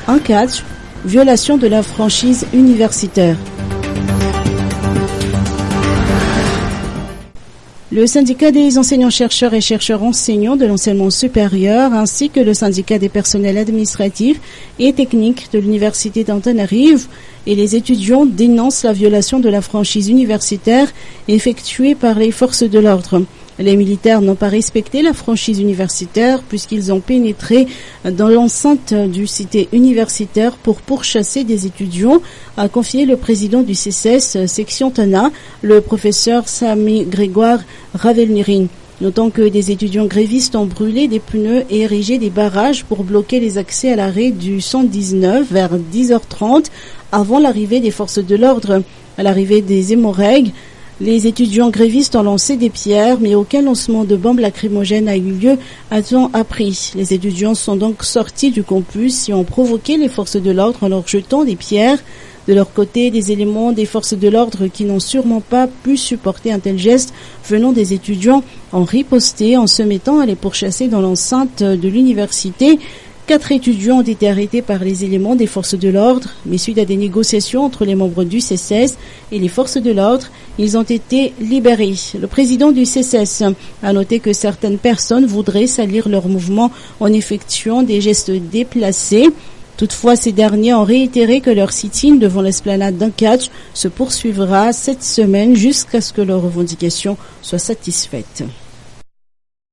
Un catch, violation de la franchise universitaire. Le syndicat des enseignants-chercheurs et chercheurs enseignants de l'enseignement supérieur ainsi que le syndicat des personnels administratifs et techniques de l'université d'Antananarivo et les étudiants dénoncent la violation de la franchise universitaire effectuée par les forces de l'ordre. Les militaires n'ont pas respecté la franchise universitaire puisqu'ils ont pénétré dans l'enceinte du cité universitaire pour pourchasser des étudiants, a confié le président du CCS section Tana, le professeur Sami Grégoire Ravelnirin. Notant que des étudiants grévistes ont brûlé des pneus et érigé des barrages pour bloquer les accès à l'arrêt du 119 vers 10h30 avant l'arrivée des forces de l'ordre. À l'arrivée des hémorragues, les étudiants grévistes ont lancé des pierres, mais aucun lancement de bombes lacrymogènes a eu lieu, a-t-on appris. Les étudiants sont donc sortis du campus et ont provoqué les forces de l'ordre en leur jetant des pierres. De leur côté, des éléments des forces de l'ordre qui n'ont sûrement pas pu supporter un tel geste venant des étudiants ont riposté en se mettant à les pourchasser dans l'enceinte de l'université. 4 étudiants ont été arrêtés par les éléments des forces de l'ordre, mais suite à des négociations entre les membres du CCS et les forces de l'ordre, ils ont été libérés. Le président du CCS a noté que certaines personnes voudraient salir leur mouvement en effectuant des gestes déplacés. Toutefois, ces derniers ont réitéré que leur sit-in devant l'esplanade d'Ankatch se poursuivra cette semaine jusqu'à ce que leurs revendications soient satisfaites.